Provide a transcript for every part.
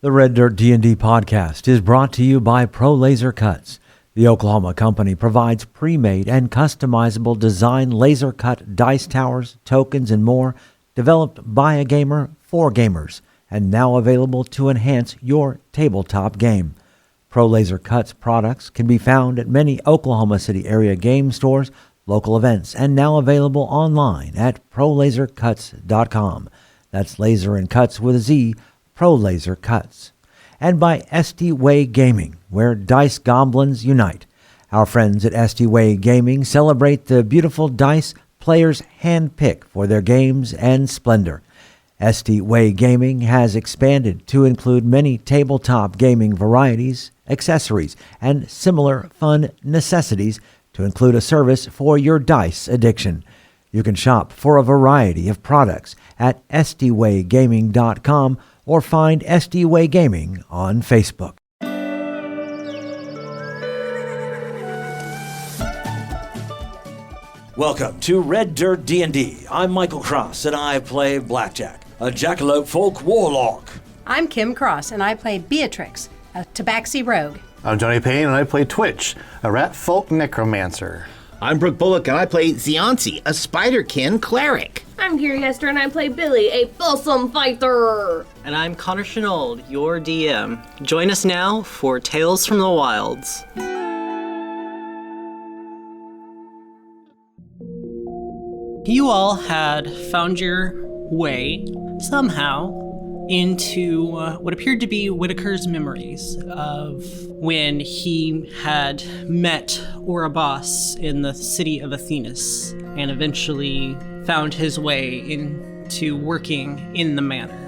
The Red Dirt D&D podcast is brought to you by Pro Laser Cuts. The Oklahoma company provides pre-made and customizable design laser cut dice towers, tokens, and more, developed by a gamer for gamers, and now available to enhance your tabletop game. Pro Laser Cuts products can be found at many Oklahoma City area game stores, local events, and now available online at prolasercuts.com. That's laser and cuts with a Z, Pro Laser Cuts. And by SD Way Gaming, where dice goblins unite. Our friends at SD Way Gaming celebrate the beautiful dice players handpick for their games and splendor. SD Way Gaming has expanded to include many tabletop gaming varieties, accessories, and similar fun necessities to include a service for your dice addiction. You can shop for a variety of products at sdwaygaming.com or find SD Way Gaming on Facebook. Welcome to Red Dirt D&D. I'm Michael Cross, and I play Blackjack, a jackalope folk warlock. I'm Kim Cross, and I play Beatrix, a Tabaxi rogue. I'm Johnny Payne, and I play Twitch, a rat folk necromancer. I'm Brooke Bullock, and I play Zionci, a spiderkin cleric. I'm Kiri Hester, and I play Billy, a Folsom fighter. And I'm Connor Shenold, your DM. Join us now for Tales from the Wilds. You all had found your way, somehow, into what appeared to be Witaker's memories of when he had met Oribos in the city of Athenas and eventually found his way into working in the manor.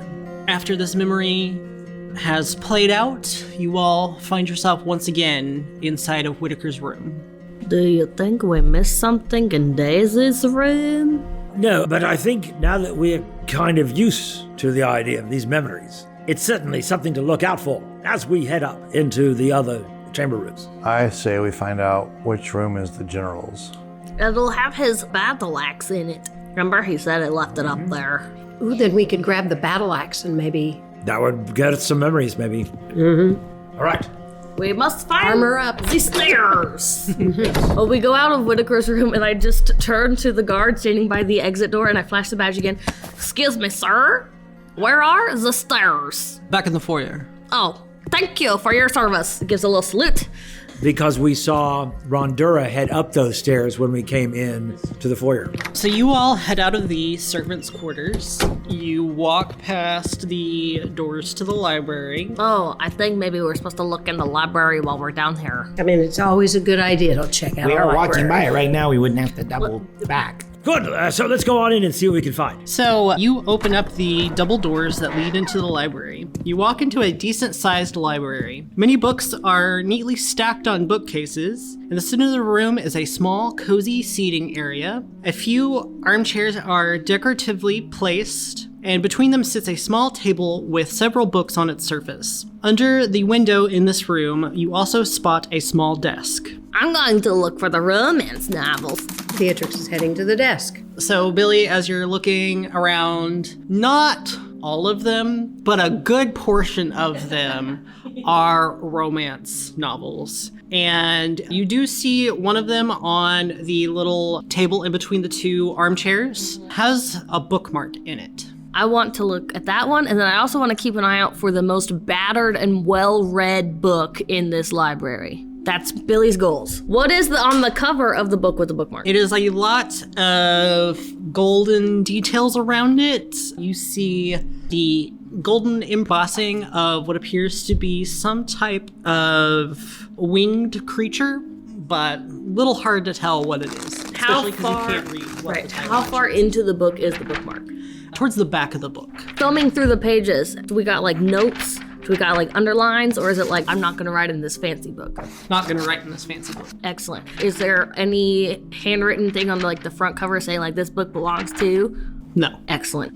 After this memory has played out, you all find yourself once again inside of Witaker's room. Do you think we missed something in Daisy's room? No, but I think now that we're kind of used to the idea of these memories, it's certainly something to look out for as we head up into the other chamber rooms. I say we find out which room is the general's. It'll have his battle axe in it. Remember, he said he left it up there. Ooh, then we could grab the battle axe and maybe... That would get us some memories, maybe. All right. We must find Armor up. the stairs. Well, we go out of Whitaker's room, and I just turn to the guard standing by the exit door, and I flash the badge again. Excuse me, sir. Where are the stairs? Back in the foyer. Oh, thank you for your service. Gives a little salute. Because we saw Rondura head up those stairs when we came in to the foyer. So you all head out of the servants' quarters. You walk past the doors to the library. Oh, I think maybe we're supposed to look in the library while we're down here. I mean, it's always a good idea to check out We a are library. walking by it right now. We wouldn't have to double back. Good, so let's go on in and see what we can find. So you open up the double doors that lead into the library. You walk into a decent-sized library. Many books are neatly stacked on bookcases. In the center of the room is a small, cozy seating area. A few armchairs are decoratively placed, and between them sits a small table with several books on its surface. Under the window in this room, you also spot a small desk. I'm going to look for the romance novels. Beatrix is heading to the desk. So, Billy, as you're looking around, not all of them, but a good portion of them are romance novels. And you do see one of them on the little table in between the two armchairs has a bookmark in it. I want to look at that one, and then I also want to keep an eye out for the most battered and well-read book in this library. That's Billy's goals. What is on the cover of the book with the bookmark? It is a lot of golden details around it. You see the golden embossing of what appears to be some type of winged creature, but a little hard to tell what it is. Especially because you can't read what the title How far into the book is the bookmark? Towards the back of the book. Thumbing through the pages, do we got like notes? Do we got like underlines, or is it like, I'm not gonna write in this fancy book? Not gonna write in this fancy book. Excellent. Is there any handwritten thing on like the front cover saying like this book belongs to? No. Excellent.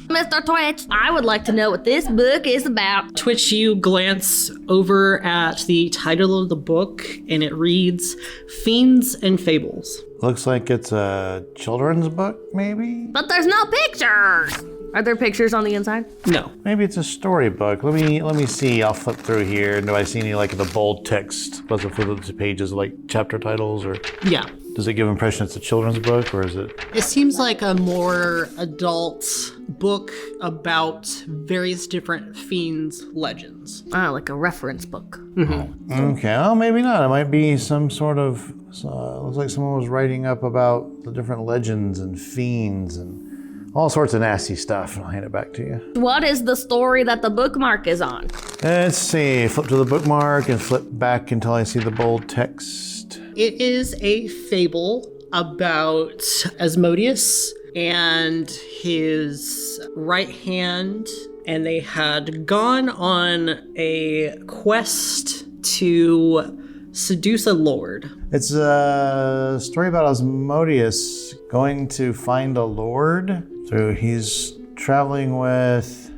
Mr. Twitch, I would like to know what this book is about. Twitch, you glance over at the title of the book, and it reads Fiends and Fables. Looks like it's a children's book, maybe? But there's no pictures. Are there pictures on the inside? No. Maybe it's a storybook. Let me see. I'll flip through here. Do I see any like the bold text? Does it flip to pages like chapter titles, or Yeah. does it give impression it's a children's book, or is it? It seems like a more adult book about various different Fiends legends. Ah, like a reference book. Okay, well, maybe not. It might be some sort of. Looks like someone was writing up about the different legends and fiends and all sorts of nasty stuff. I'll hand it back to you. What is the story that the bookmark is on? Let's see. Flip to the bookmark and flip back until I see the bold text. It is a fable about Asmodeus and his right hand, and they had gone on a quest to seduce a lord. It's a story about Asmodeus going to find a lord. So he's traveling with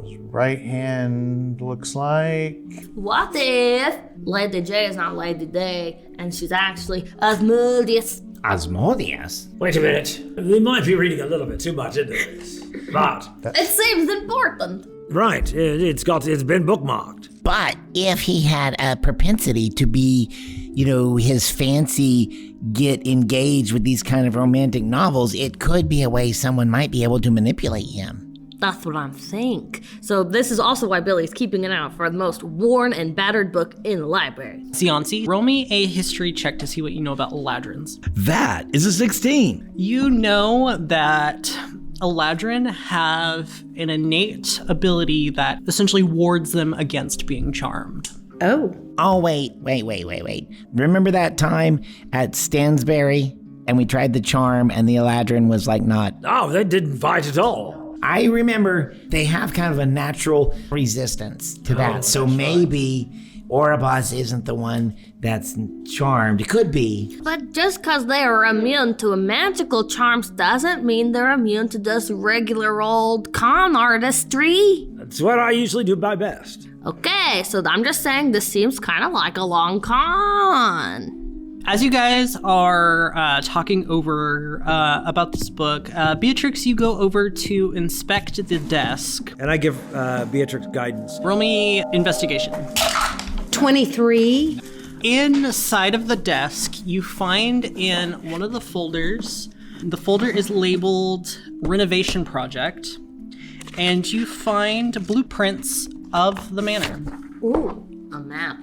his right hand, looks like. What if Lady J is not Lady Day and she's actually Asmodeus? Asmodeus? Wait a minute. We might be reading a little bit too much into this. But, It seems important. right, it's been bookmarked. But if he had a propensity to be, his fancy get engaged with these kind of romantic novels, it could be a way someone might be able to manipulate him. That's what I'm think. So this is also why Billy's keeping an eye out for the most worn and battered book in the library. Ziansi, roll me a history check to see what you know about Eladrins. That is a 16. You know that Eladrin have an innate ability that essentially wards them against being charmed. Oh. Oh, wait. Remember that time at Stansbury and we tried the charm and the Eladrin was like not... Oh, they didn't fight at all. I remember they have kind of a natural resistance to that. So maybe Oribos isn't the one that's charmed. It could be. But just because they are immune to magical charms doesn't mean they're immune to just regular old con artistry. That's what I usually do my best. Okay, so I'm just saying this seems kind of like a long con. As you guys are talking over about this book, Beatrix, you go over to inspect the desk. And I give Beatrix guidance. Roll me investigation. 23. Inside of the desk, you find in one of the folders, the folder is labeled Renovation Project, and you find blueprints of the manor. Ooh, a map.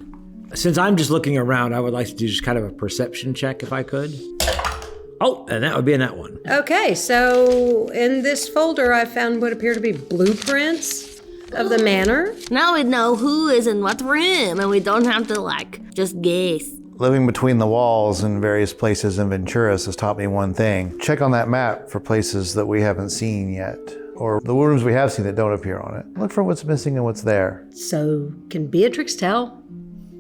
Since I'm just looking around, I would like to do just kind of a perception check if I could. Oh, and that would be in that one. Okay, so in this folder I found what appear to be blueprints of the manor. Now we know who is in what room, and we don't have to, just guess. Living between the walls in various places in Venturas has taught me one thing. Check on that map for places that we haven't seen yet, or the rooms we have seen that don't appear on it. Look for what's missing and what's there. So can Beatrix tell?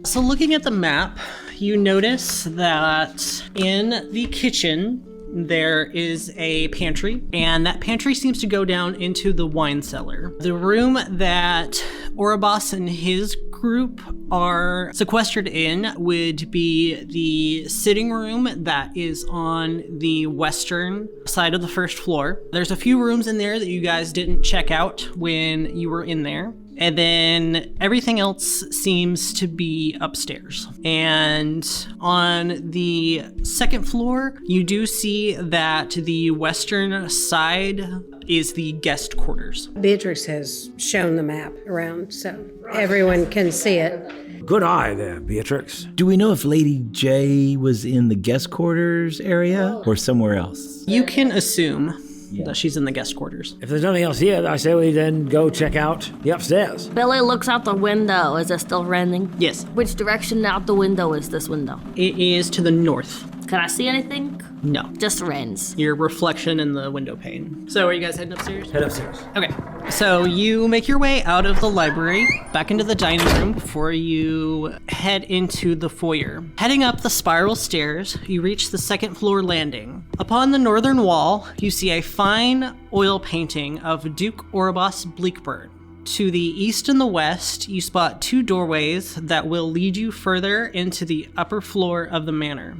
So looking at the map, you notice that in the kitchen, there is a pantry, and that pantry seems to go down into the wine cellar. The room that Oribos and his group are sequestered in would be the sitting room that is on the western side of the first floor. There's a few rooms in there that you guys didn't check out when you were in there. And then everything else seems to be upstairs. And on the second floor, you do see that the western side is the guest quarters. Beatrix has shown the map around so everyone can see it. Good eye there, Beatrix. Do we know if Lady J was in the guest quarters area or somewhere else? You can assume that she's in the guest quarters. If there's nothing else here, I say we then go check out the upstairs. Billy looks out the window. Is it still raining? Yes, Which direction out the window is this window? it is to the north. Can I see anything? No, Just rains. your reflection in the window pane. So are you guys heading upstairs? Head upstairs. Okay, so you make your way out of the library, back into the dining room before you head into the foyer. Heading up the spiral stairs, you reach the second floor landing. Upon the northern wall, you see a fine oil painting of Duke Oribos Bleakburn. To the east and the west, you spot two doorways that will lead you further into the upper floor of the manor.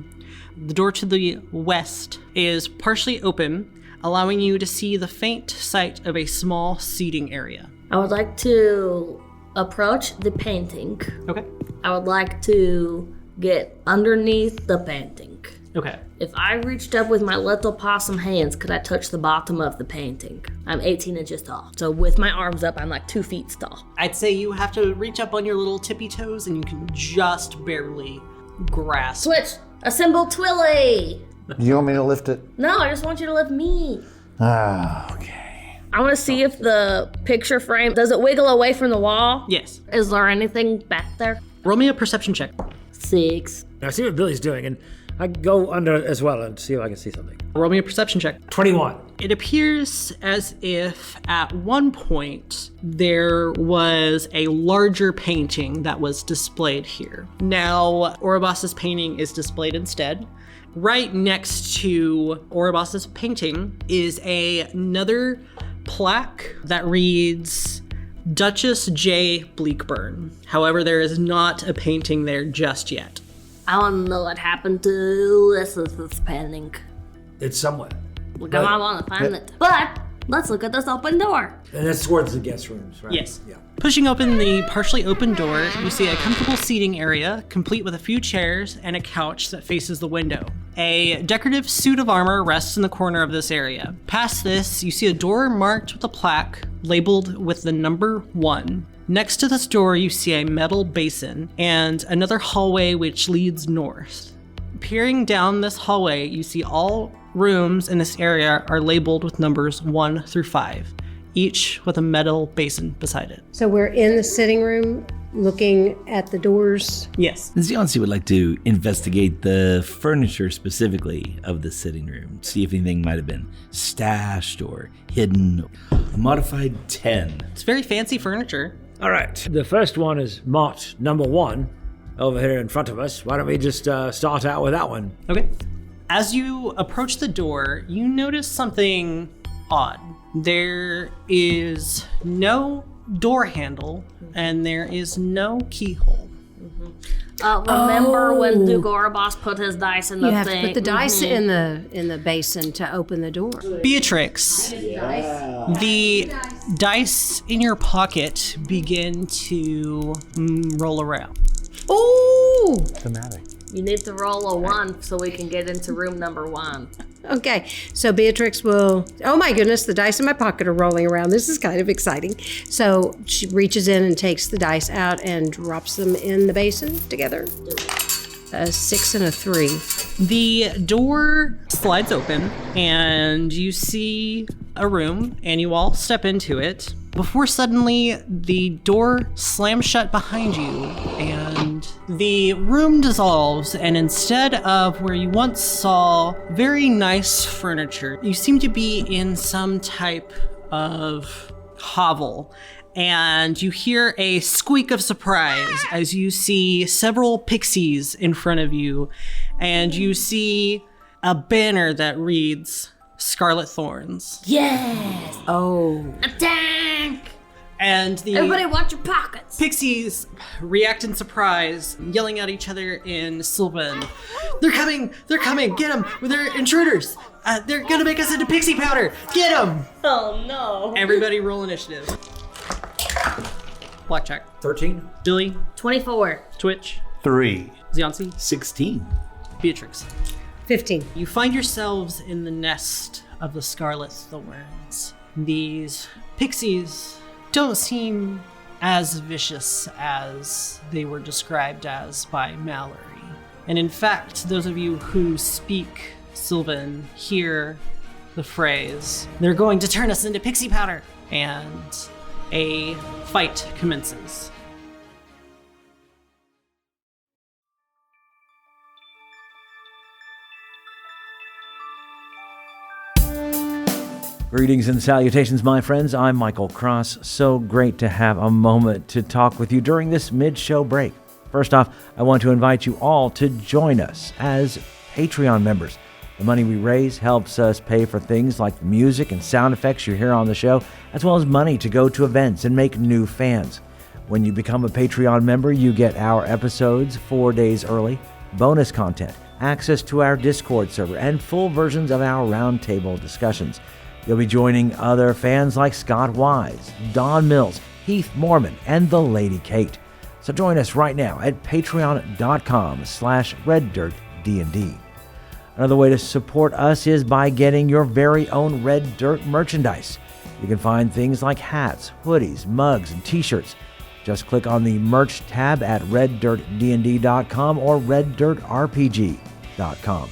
The door to the west is partially open, allowing you to see the faint sight of a small seating area. I would like to approach the painting. Okay. I would like to get underneath the painting. Okay. If I reached up with my little possum hands, could I touch the bottom of the painting? I'm 18 inches tall. So with my arms up, I'm like 2 feet tall. I'd say you have to reach up on your little tippy toes and you can just barely grasp. Switch! Assemble Twilly! Do you want me to lift it? No, I just want you to lift me. Okay. I want to see if the picture frame, does it wiggle away from the wall? Yes. Is there anything back there? Roll me a perception check. 6. Now, see what Billy's doing, and I can go under as well and see if I can see something. Roll me a perception check. 21. It appears as if at one point there was a larger painting that was displayed here. Now, Oribas's painting is displayed instead. Right next to Oribas's painting is another plaque that reads Duchess J. Bleakburn. However, there is not a painting there just yet. I want to know what happened to this painting. It's somewhere. Look, I want to find it. But let's look at this open door. And that's towards the guest rooms, right? Yes. Yeah. Pushing open the partially open door, you see a comfortable seating area, complete with a few chairs and a couch that faces the window. A decorative suit of armor rests in the corner of this area. Past this, you see a door marked with a plaque labeled with the number 1. Next to this door, you see a metal basin and another hallway which leads north. Peering down this hallway, you see all rooms in this area are labeled with numbers 1 through 5, each with a metal basin beside it. So we're in the sitting room looking at the doors. Yes. Ziansi would like to investigate the furniture specifically of the sitting room, see if anything might have been stashed or hidden. A modified 10. It's very fancy furniture. All right. The first one is marked number 1 over here in front of us. Why don't we just start out with that one? Okay. As you approach the door, you notice something odd. There is no door handle and there is no keyhole. Remember when Dugorabas put his dice in the You have thing? to put the dice in the basin to open the door. Beatrix, the dice in your pocket begin to roll around. Ooh! Thematic. You need to roll a 1 so we can get into room number 1. Okay, so Beatrix will, oh my goodness, the dice in my pocket are rolling around. This is kind of exciting. So she reaches in and takes the dice out and drops them in the basin together. A 6 and a 3. The door slides open and you see a room and you all step into it before suddenly the door slams shut behind you and the room dissolves, and instead of where you once saw very nice furniture, you seem to be in some type of hovel. And you hear a squeak of surprise as you see several pixies in front of you, and you see a banner that reads Scarlet Thorns. Yes! Oh. Attack! And the Everybody watch your pockets! pixies react in surprise, yelling at each other in Sylvan. They're coming! They're coming! Get them! They're intruders! They're gonna make us into pixie powder! Get them! Oh no. Everybody roll initiative. Blackjack. 13. Dilly. 24. Twitch. 3. Ziansi. 16. Beatrix. 15. You find yourselves in the nest of the Scarlet Thorns. These pixies don't seem as vicious as they were described as by Mallory. And in fact, those of you who speak Sylvan hear the phrase, "They're going to turn us into pixie powder," and a fight commences. Greetings and salutations, my friends. I'm Michael Cross. So great to have a moment to talk with you during this mid-show break. First off, I want to invite you all to join us as Patreon members. The money we raise helps us pay for things like the music and sound effects you hear on the show, as well as money to go to events and make new fans. When you become a Patreon member, you get our episodes 4 days early, bonus content, access to our Discord server, and full versions of our roundtable discussions. You'll be joining other fans like Scott Wise, Don Mills, Heath Mormon, and the Lady Kate. So join us right now at patreon.com/RedDirtDnD. Another way to support us is by getting your very own Red Dirt merchandise. You can find things like hats, hoodies, mugs, and t-shirts. Just click on the merch tab at reddirtdnd.com or reddirtrpg.com.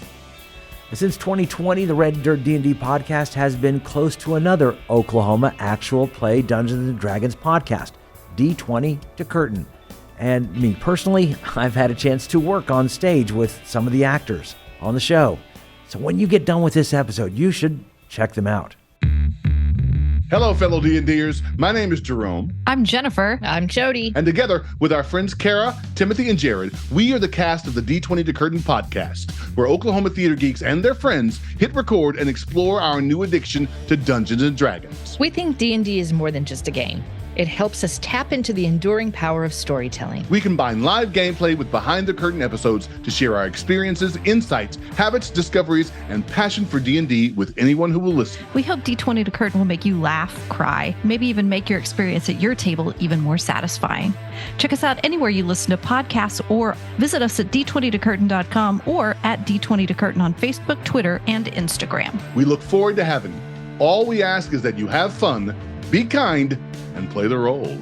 Since 2020, the Red Dirt D&D podcast has been close to another Oklahoma actual play Dungeons & Dragons podcast, D20 to Curtain. And me personally, I've had a chance to work on stage with some of the actors on the show. So when you get done with this episode, you should check them out. Hello, fellow D&Ders. My name is Jerome. I'm Jennifer. I'm Jody. And together with our friends Kara, Timothy, and Jared, we are the cast of the D20 to Curtain podcast, where Oklahoma theater geeks and their friends hit record and explore our new addiction to Dungeons & Dragons. We think D&D is more than just a game. It helps us tap into the enduring power of storytelling. We combine live gameplay with behind-the-curtain episodes to share our experiences, insights, habits, discoveries, and passion for D&D with anyone who will listen. We hope D20 to Curtain will make you laugh, cry, maybe even make your experience at your table even more satisfying. Check us out anywhere you listen to podcasts or visit us at d20tocurtain.com or at D20 to Curtain on Facebook, Twitter, and Instagram. We look forward to having you. All we ask is that you have fun, be kind, and play the role.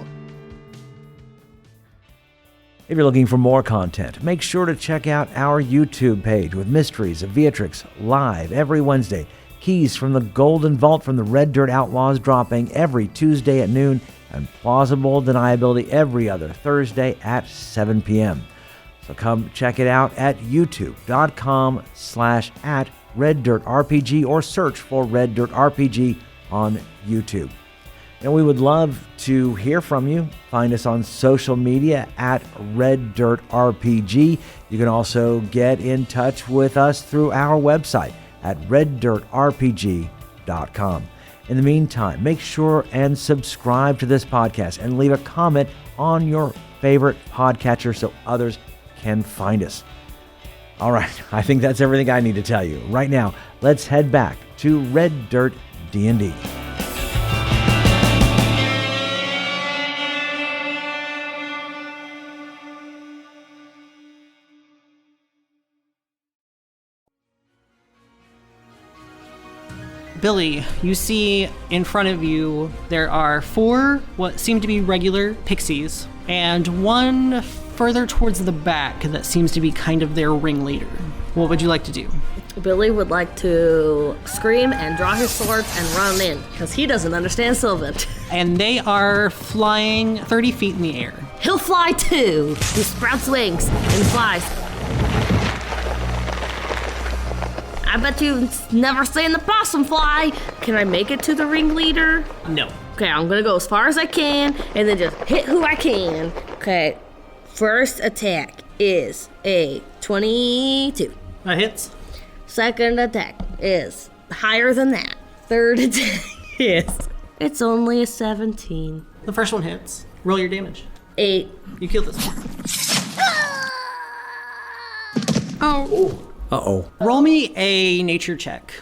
If you're looking for more content, make sure to check out our YouTube page with Mysteries of Beatrix live every Wednesday. Keys from the Golden Vault from the Red Dirt Outlaws dropping every Tuesday at noon, and Plausible Deniability every other Thursday at 7 p.m. So come check it out at youtube.com/@RedDirtRPG or search for Red Dirt RPG on YouTube. And we would love to hear from you. Find us on social media at Red Dirt RPG. You can also get in touch with us through our website at reddirtrpg.com. In the meantime, make sure and subscribe to this podcast and leave a comment on your favorite podcatcher so others can find us. All right, I think that's everything I need to tell you. Right now, let's head back to Red Dirt D&D. Billy, you see in front of you there are 4 what seem to be regular pixies, and one further towards the back that seems to be kind of their ringleader. What would you like to do? Billy would like to scream and draw his swords and run in, because he doesn't understand Sylvan. And they are flying 30 feet in the air. He'll fly too. He sprouts wings and flies. I bet you've never seen the possum fly. Can I make it to the ringleader? No. Okay, I'm gonna go as far as I can and then just hit who I can. Okay, first attack is a 22. That hits. Second attack is higher than that. Third attack is... It's only a 17. The first one hits. Roll your damage. 8. You kill this one. Oh. Uh-oh. Roll me a nature check.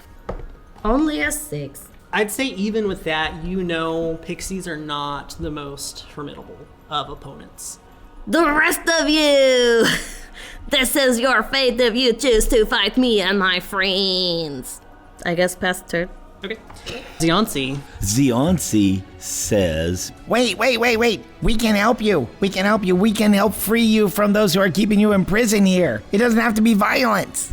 Only a 6. I'd say even with that, you know pixies are not the most formidable of opponents. The rest of you! This is your fate if you choose to fight me and my friends. I guess pass the turn. Okay. Zionsi. Zionsi says, Wait. We can help you. We can help free you from those who are keeping you in prison here. It doesn't have to be violence.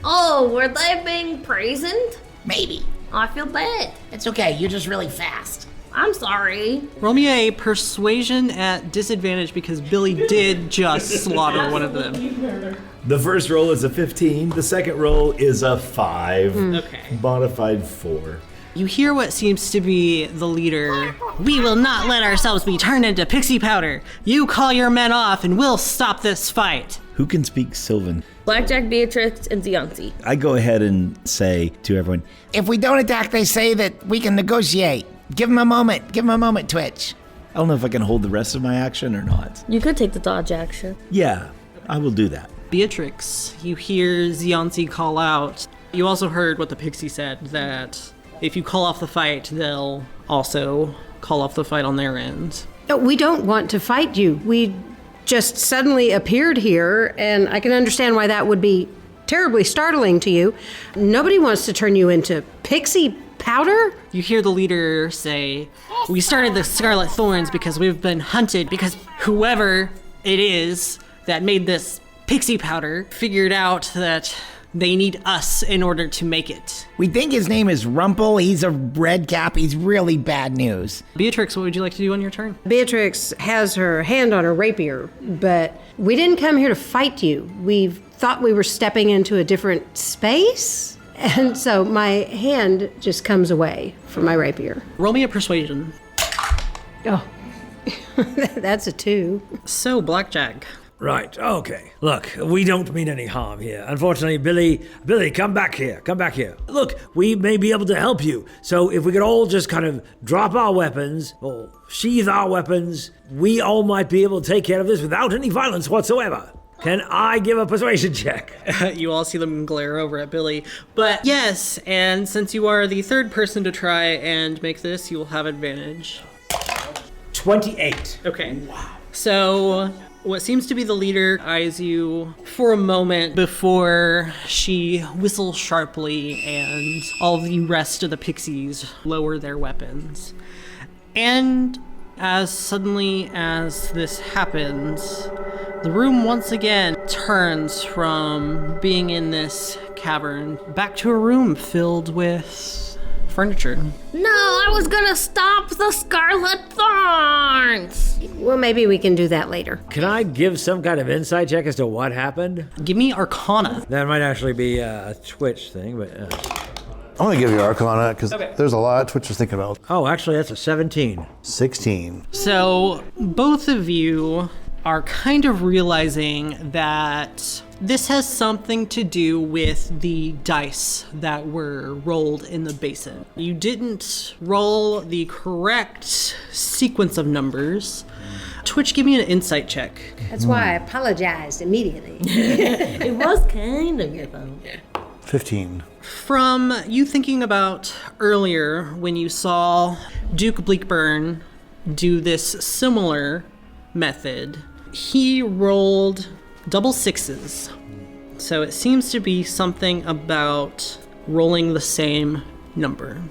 Oh, were they being imprisoned? Maybe. Oh, I feel bad. It's okay. You're just really fast. I'm sorry. Roll me a persuasion at disadvantage because Billy did just slaughter one of them. The first roll is a 15. The second roll is a 5. Okay. Modified 4. You hear what seems to be the leader. We will not let ourselves be turned into pixie powder. You call your men off and we'll stop this fight. who can speak Sylvan? Blackjack, Beatrix, and Zionsi. I go ahead and say to everyone, If we don't attack, they say that we can negotiate. Give them a moment. Give them a moment, Twitch. I don't know if I can hold the rest of my action or not. You could take the dodge action. Yeah, I will do that. Beatrix, you hear Zianzi call out. You also heard what the pixie said, that if you call off the fight, they'll also call off the fight on their end. No, we don't want to fight you. We just suddenly appeared here, and I can understand why that would be terribly startling to you. Nobody wants to turn you into pixie powder? You hear the leader say, we started the Scarlet Thorns because we've been hunted, because whoever it is that made this pixie powder figured out that they need us in order to make it. We think his name is Rumple. He's a red cap. He's really bad news. Beatrix, what would you like to do on your turn? Beatrix has her hand on her rapier, but we didn't come here to fight you. We thought we were stepping into a different space, and so my hand just comes away from my rapier. Roll me a persuasion. Oh, that's a 2. So, Blackjack. Right, okay. Look, we don't mean any harm here. Unfortunately, Billy, come back here. Come back here. Look, we may be able to help you. So if we could all just kind of drop our weapons, or sheathe our weapons, we all might be able to take care of this without any violence whatsoever. Can I give a persuasion check? You all see them glare over at Billy. But yes, and since you are the third person to try and make this, you will have advantage. 28. Okay. Wow. So what seems to be the leader eyes you for a moment before she whistles sharply and all the rest of the pixies lower their weapons. And as suddenly as this happens, the room once again turns from being in this cavern back to a room filled with furniture. No, I was gonna stop the Scarlet Thorns! Well, maybe we can do that later. Can I give some kind of insight check as to what happened? Give me Arcana. That might actually be a Twitch thing, but... I'm going to give you Arcana, because there's a lot Twitch is thinking about. Oh, actually, that's a 17. 16. So, both of you are kind of realizing that this has something to do with the dice that were rolled in the basin. You didn't roll the correct sequence of numbers. Twitch, give me an insight check. That's why I apologized immediately. It was kind of your fault. 15. From you thinking about earlier when you saw Duke Bleakburn do this similar method, he rolled double 6s. So it seems to be something about rolling the same number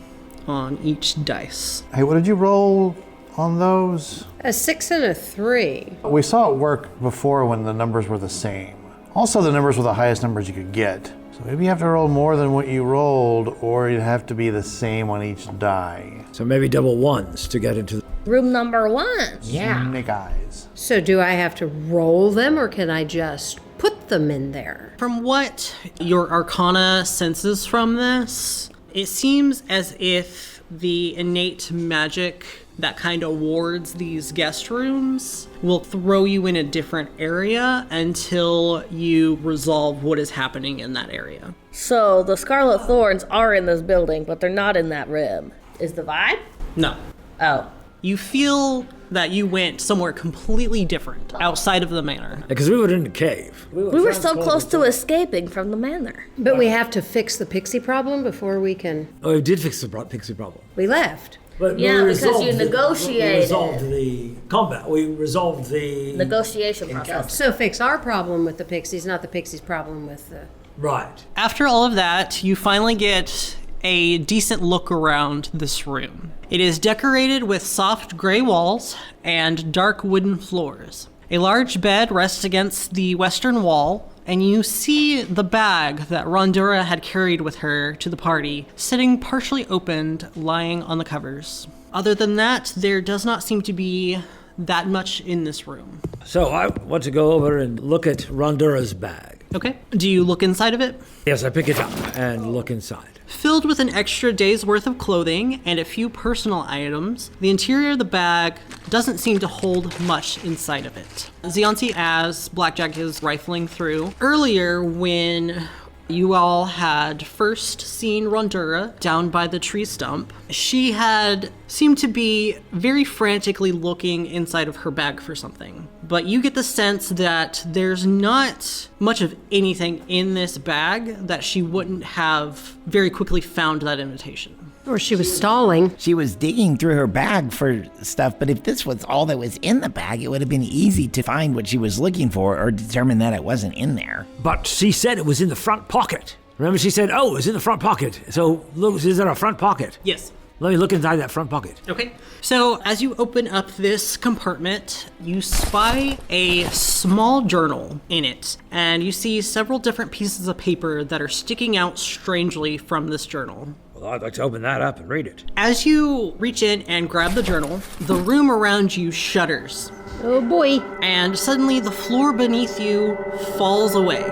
on each dice. Hey, what did you roll on those? A 6 and a 3. We saw it work before when the numbers were the same. Also, the numbers were the highest numbers you could get. So maybe you have to roll more than what you rolled, or you'd have to be the same on each die. So maybe double 1s to get into... Room number 1. Yeah. Snake eyes. So do I have to roll them, or can I just put them in there? From what your Arcana senses from this, it seems as if the innate magic that kind of wards these guest rooms will throw you in a different area until you resolve what is happening in that area. So the Scarlet Thorns are in this building, but they're not in that room. Is the vibe? No. Oh. You feel that you went somewhere completely different outside of the manor. Because we were in the cave. We were so close to escaping from the manor. But we have to fix the pixie problem before we can... Oh, we did fix the pixie problem. We left. But Yeah, we because you resolved negotiated. We resolved the combat. We resolved the... Negotiation process. So fix our problem with the pixies, not the pixies' problem with the... Right. After all of that, you finally get a decent look around this room. It is decorated with soft gray walls and dark wooden floors. A large bed rests against the western wall, and you see the bag that Rondura had carried with her to the party, sitting partially opened, lying on the covers. Other than that, there does not seem to be that much in this room. So I want to go over and look at Rondura's bag. Okay. Do you look inside of it? Yes, I pick it up and look inside. Filled with an extra day's worth of clothing and a few personal items, the interior of the bag doesn't seem to hold much inside of it. Zianti, as Blackjack is rifling through, earlier when You all had first seen Rondura down by the tree stump. She had seemed to be very frantically looking inside of her bag for something. But you get the sense that there's not much of anything in this bag that she wouldn't have very quickly found that invitation. Or she was stalling. She was digging through her bag for stuff, but if this was all that was in the bag, it would have been easy to find what she was looking for or determine that it wasn't in there. But she said it was in the front pocket. Remember, she said, oh, it's in the front pocket. So, look, is that a front pocket? Yes. Let me look inside that front pocket. Okay. So as you open up this compartment, you spy a small journal in it, and you see several different pieces of paper that are sticking out strangely from this journal. Well, I'd like to open that up and read it. As you reach in and grab the journal, the room around you shudders. Oh boy. And suddenly the floor beneath you falls away.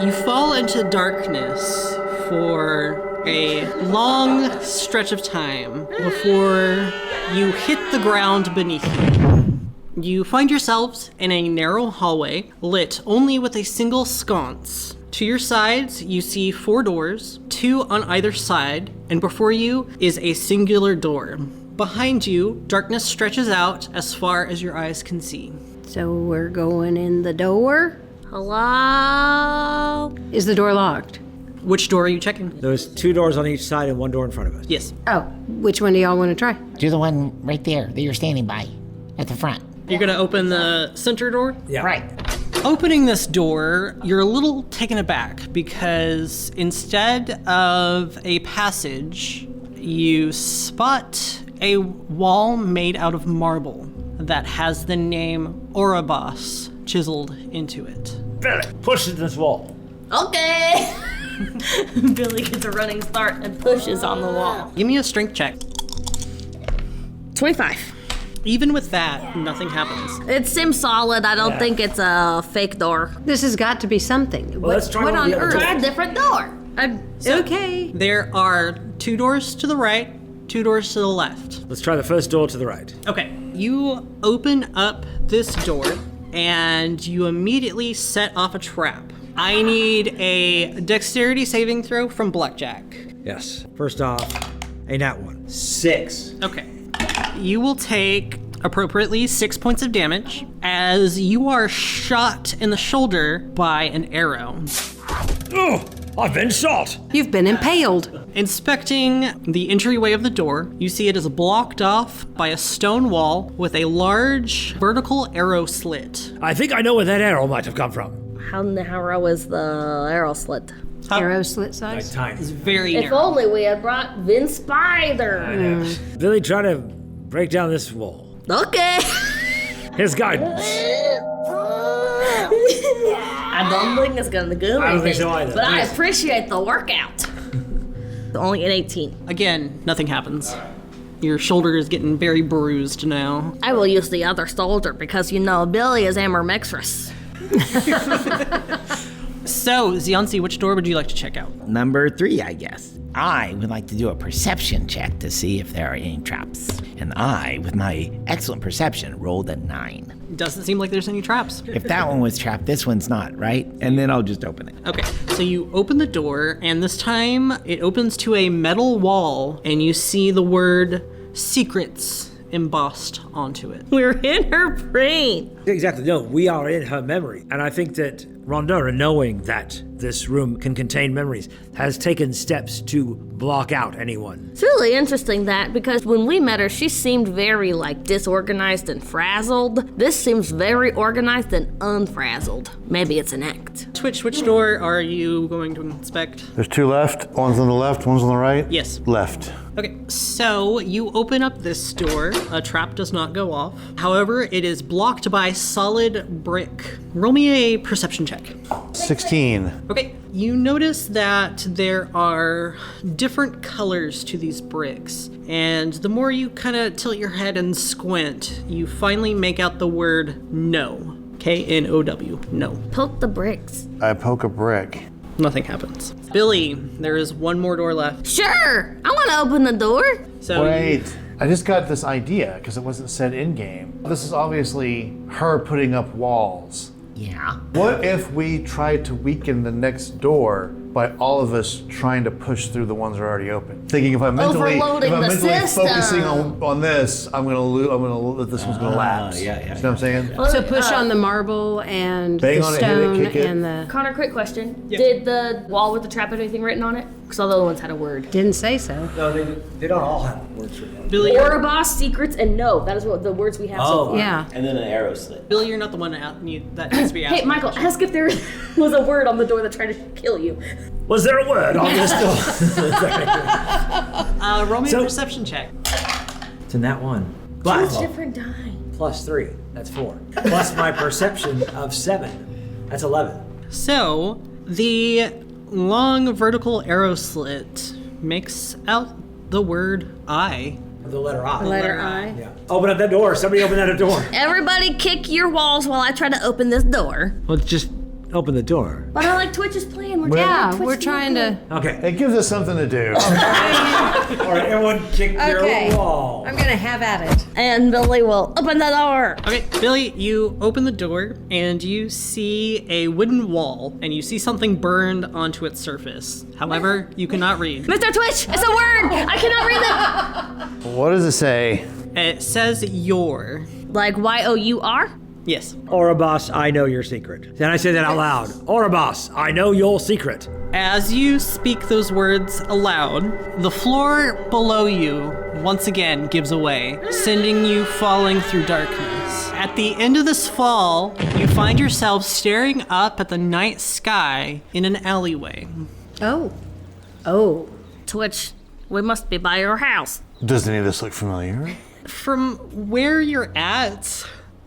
You fall into darkness for a long stretch of time before you hit the ground beneath you. You find yourselves in a narrow hallway lit only with a single sconce. To your sides, you see 4 doors, 2 on either side, and before you is a singular door. Behind you, darkness stretches out as far as your eyes can see. So we're going in the door? Hello? Is the door locked? Which door are you checking? There's 2 doors on each side and 1 door in front of us. Yes. Oh, which one do y'all want to try? Do the one right there that you're standing by at the front. You're gonna open the center door? Yeah. Right. Opening this door, you're a little taken aback because instead of a passage, you spot a wall made out of marble that has the name Orobos chiseled into it. Billy, push it this wall. Okay. Billy gets a running start and pushes on the wall. Give me a strength check. 25. Even with that, nothing happens. It seems solid. I don't think it's a fake door. This has got to be something. Well, let's try what one of on the other earth? Try a different door. Okay. There are 2 doors to the right, 2 doors to the left. Let's try the first door to the right. Okay, you open up this door and you immediately set off a trap. I need a dexterity saving throw from Blackjack. Yes. First off, a nat 1. 6. Okay. You will take appropriately 6 points of damage as you are shot in the shoulder by an arrow. Oh, I've been shot. You've been impaled. Inspecting the entryway of the door, you see it is blocked off by a stone wall with a large vertical arrow slit. I think I know where that arrow might have come from. How narrow is the arrow slit? Arrow slit size? Tiny. It's very If narrow. only we had brought Vince Spider. Billy, try to break down this wall. Okay. His guidance. I don't think it's gonna go. I don't think so either. But I Nice. appreciate the workout. Only an 18. Again, nothing happens. Your shoulder is getting very bruised now. I will use the other shoulder because you know Billy is ambidextrous. So, Ziansi, which door would you like to check out? Number 3, I guess. I would like to do a perception check to see if there are any traps. And I, with my excellent perception, rolled a 9. Doesn't seem like there's any traps. If that one was trapped, this one's not, right? And then I'll just open it. Okay, so you open the door, and this time it opens to a metal wall, and you see the word secrets embossed onto it. We're in her brain. Exactly. No, we are in her memory. And I think that Rondura, knowing that this room can contain memories, has taken steps to block out anyone. It's really interesting that because when we met her, she seemed very disorganized and frazzled. This seems very organized and unfrazzled. Maybe it's an act. Which door are you going to inspect? There's 2 left. One's on the left, one's on the right. Yes. Left. Okay, so you open up this door. A trap does not go off. However, it is blocked by solid brick. Roll me a perception check. 16. Okay, you notice that there are different colors to these bricks, and the more you kind of tilt your head and squint, you finally make out the word no. K-N-O-W, no. Poke the bricks. I poke a brick. Nothing happens. Billy, there is one more door left. Sure, I want to open the door. So Wait. I just got this idea because it wasn't said in game. This is obviously her putting up walls. Yeah. What if we tried to weaken the next door by all of us trying to push through the ones that are already open. Thinking if I'm mentally focusing on this, I'm gonna this one's gonna lapse. Yeah. You know what I'm saying? So push on the marble and Bang the on it, hit it, stone kick it. and the... Connor, quick question. Did the wall with the trap have anything written on it? Because all the other ones had a word. Didn't say so. No, they don't all have words for that. Billy, Oribos, secrets, and no. That is what the words we have so far. Yeah. And then an arrow slit. Billy, you're not the one that needs to be asked. Hey, Michael, ask if there was a word on the door that tried to kill you. Was there a word on this door? Roll me a perception check. It's in that one. But Choose different die. plus 3, that's 4. Plus my perception of 7, that's 11. So, the long vertical arrow slit makes out the word I. The letter I. The letter I. Yeah. Open up that door. Somebody open that door. Everybody kick your walls while I try to open this door. Well, just open the door. But I like Twitch's plan. We're trying to... Okay. It gives us something to do. All right, everyone kick Okay. your wall. I'm gonna have at it. And Billy will open the door. Okay, Billy, you open the door and you see a wooden wall and you see something burned onto its surface. However, you cannot read. Mr. Twitch, it's a word. I cannot read it. What does it say? It says your. Like Y-O-U-R? Yes. Oribos, I know your secret. Then I say that out loud. Oribos, I know your secret. As you speak those words aloud, the floor below you once again gives away, sending you falling through darkness. At the end of this fall, you find yourself staring up at the night sky in an alleyway. Oh. Twitch, we must be by your house. Does any of this look familiar? From where you're at,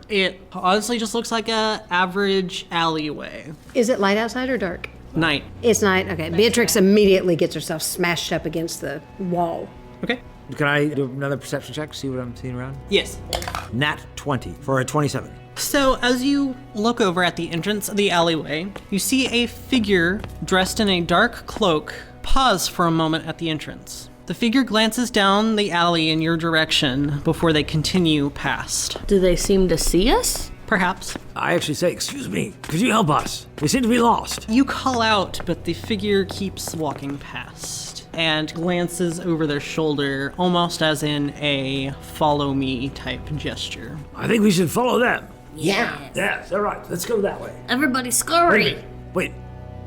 it honestly just looks like a average alleyway. Is it light outside or dark? Night. It's night. Okay. Beatrix immediately gets herself smashed up against the wall. Okay. Can I do another perception check, see what I'm seeing around? Yes. Nat 20 for a 27. So as you look over at the entrance of the alleyway, you see a figure dressed in a dark cloak pause for a moment at the entrance. The figure glances down the alley in your direction before they continue past. Do they seem to see us? Perhaps. I actually say, excuse me, could you help us? We seem to be lost. You call out, but the figure keeps walking past and glances over their shoulder, almost as in a follow me type gesture. I think we should follow them. Yeah. Yes, all right, let's go that way. Everybody scurry. Wait,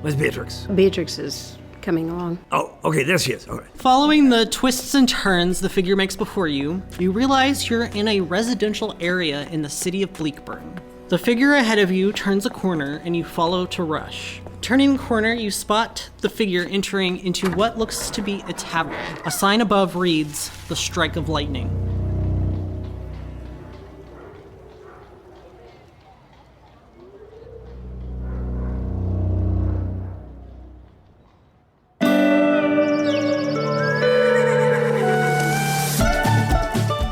where's Beatrix? Beatrix is coming along. Oh, okay, there she is. All right. Following the twists and turns the figure makes before you, you realize you're in a residential area in the city of Bleakburn. The figure ahead of you turns a corner and you follow to rush. Turning the corner, you spot the figure entering into what looks to be a tavern. A sign above reads, "The Strike of Lightning."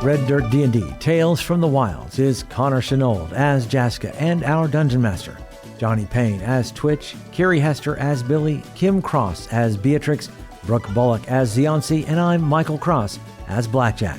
Red Dirt D&D Tales from the Wilds is Connor Shenold as Jaska and our Dungeon Master, Johnny Payne as Twitch, Carrie Hester as Billy, Kim Cross as Beatrix, Brooke Bullock as Zionsi, and I'm Michael Cross as Blackjack.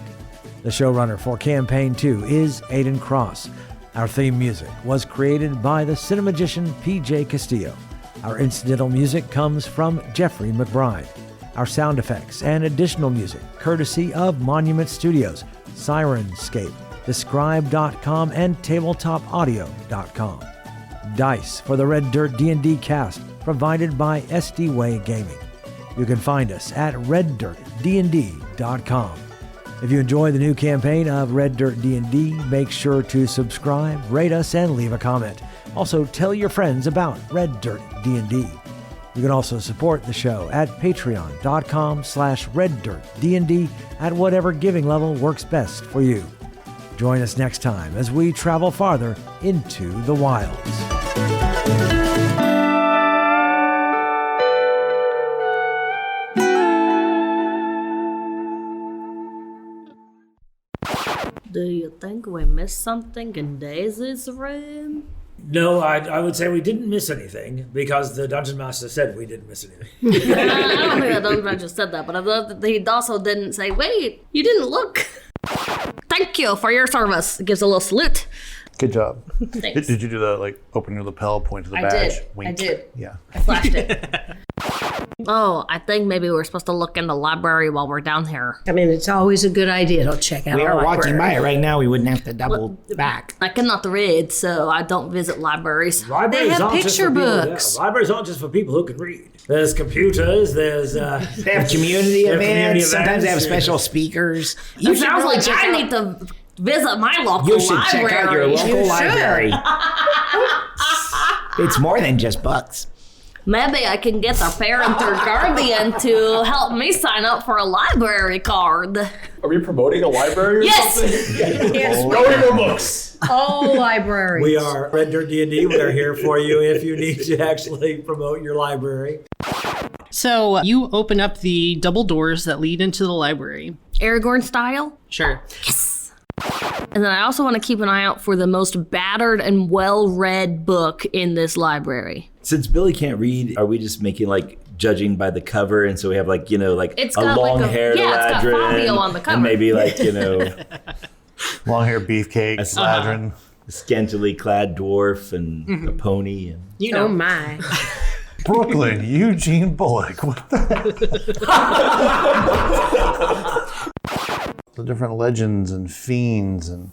The showrunner for Campaign 2 is Aidan Cross. Our theme music was created by the cinemagician P.J. Castillo. Our incidental music comes from Jeffrey McBride. Our sound effects and additional music courtesy of Monument Studios, Sirenscape, Describe.com, and TabletopAudio.com. Dice for the Red Dirt D&D cast provided by SD Way Gaming. You can find us at reddirtdnd.com. If you enjoy the new campaign of Red Dirt D&D, make sure to subscribe, rate us, and leave a comment. Also, tell your friends about Red Dirt D&D. You can also support the show at patreon.com/reddirtdnd at whatever giving level works best for you. Join us next time as we travel farther into the wilds. Do you think we missed something in Daisy's room? No, I would say we didn't miss anything because the Dungeon Master said we didn't miss anything. I don't think the Dungeon Master said that, but I thought that he also didn't say, wait, you didn't look. Thank you for your service. It gives a little salute. Good job. Thanks. Did you do the, open your lapel, point to the I badge? did. Wink? I did. Yeah. I flashed it. Oh, I think maybe we're supposed to look in the library while we're down here. I mean, it's always a good idea to check out We a are library. walking by it right now. We wouldn't have to double back. I cannot read, so I don't visit libraries. Libraries have aren't just picture for people- books. yeah, libraries aren't just for people who can read. There's computers, there's... They have community They have community events. Sometimes they have events, special yeah. speakers. It sounds like I need to visit my local You should library. check out your local library. It's more than just books. Maybe I can get a parent or guardian to help me sign up for a library card. Are we promoting a library or Yes! something? Yes, Go read more books. all libraries. We are Red Dirt DnD. We are here for you if you need to actually promote your library. So you open up the double doors that lead into the library. Aragorn style? Sure. And then I also want to keep an eye out for the most battered and well-read book in this library. Since Billy can't read, are we just making like judging by the cover? And so we have like, like It's a got like a- long-haired yeah, it's got Ladrin, Fabio on the cover. and maybe like, Long hair beefcake, Ladrin. a scantily clad dwarf and a pony. And You know. Oh my. Brooklyn, Eugene Bullock. What the different legends and fiends and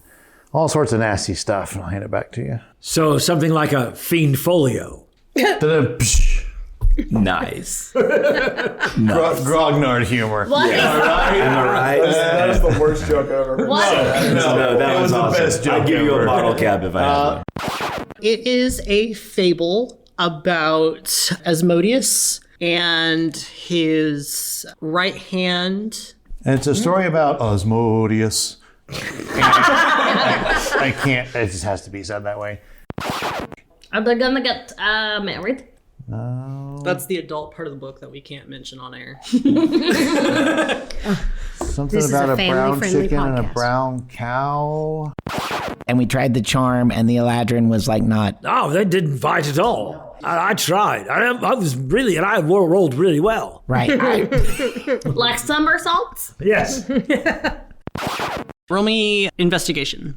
all sorts of nasty stuff, and I'll hand it back to you. So something like a fiend folio. nice. Grognard humor. What? Am I right? That is the worst joke I've ever heard. What? No, that It was was the awesome. best joke I'd give you ever. a bottle cap if I had one. It is a fable about Asmodeus and his right hand. And it's a story about Asmodeus. I can't, it just has to be said that way. Are they gonna get married? That's the adult part of the book that we can't mention on air. Something This is about a a brown family-friendly chicken and a podcast. brown cow. And we tried the charm, and the Eladrin was like not. Oh, they didn't fight at all. I tried. I was really, and I rolled really well. Right. Like somersaults? Yes. Roll me investigation.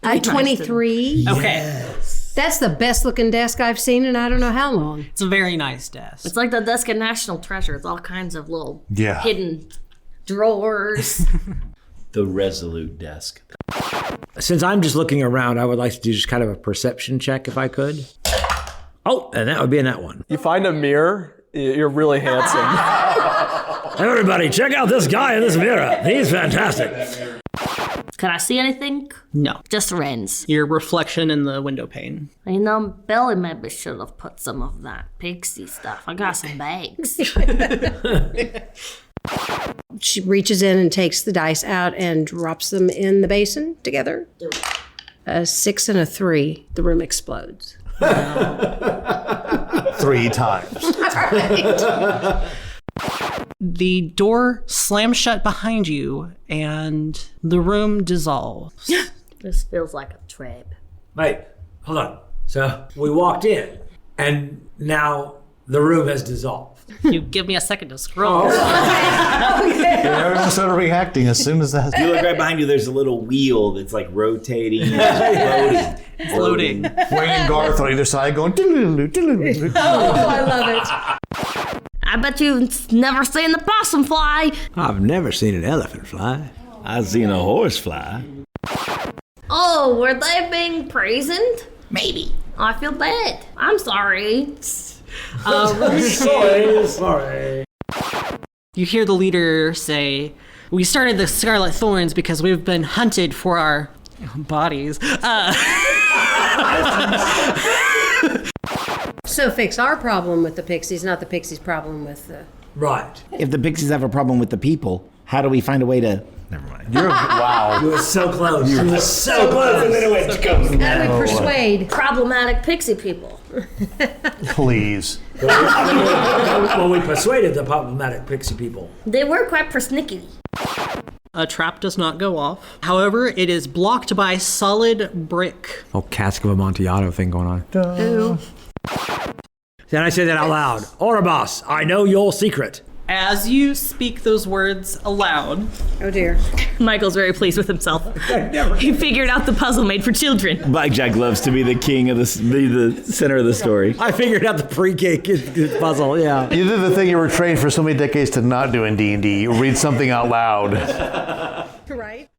23. Okay. That's the best looking desk I've seen in I don't know how long. It's a very nice desk. It's like the desk of National Treasure. It's all kinds of little Yeah. hidden drawers. The resolute desk. Since I'm just looking around, I would like to do just kind of a perception check if I could. Oh, and that would be in that one. You find a mirror, you're really handsome. Everybody, check out this guy in this mirror. He's fantastic. Can I see anything? No. Just rings. Your reflection in the window pane. You know, Billy maybe should have put some of that pixie stuff. I got some bags. She reaches in and takes the dice out and drops them in the basin together. A 6 and a 3. The room explodes. 3 times. The door slams shut behind you, and the room dissolves. This feels like a trap. Wait, hold on. So we walked in, and now the room has dissolved. You give me a second to scroll. Everyone started reacting as soon as that. You look right behind you, there's a little wheel that's like rotating, and Floating. Wayne and Garth on either side going. "Doodle-doo, doodle-doo." Oh, I love it. I bet you've never seen the possum fly. I've never seen an elephant fly. I've seen a horse fly. Oh, were they being poisoned? Maybe. I feel bad. I'm sorry. Sorry. You hear the leader say, "We started the Scarlet Thorns because we've been hunted for our bodies." So fix our problem with the pixies, not the pixies' problem with the... Right. If the pixies have a problem with the people, how do we find a way to? Never mind. Wow. You were so close. You were so close. And then it went How do we persuade? Problematic pixie people. Please. Well, we persuaded the problematic pixie people. They were quite persnickety. A trap does not go off. However, it is blocked by solid brick. Oh, cask of Amontillado thing going on. Then I say that out loud. Oribos, I know your secret. As you speak those words aloud, Oh dear. Michael's very pleased with himself. He figured out the puzzle made for children. Blackjack loves to be the king of the center of the story. I figured out the pre-K puzzle, yeah. You did the thing you were trained for so many decades to not do in D&D. You read something out loud.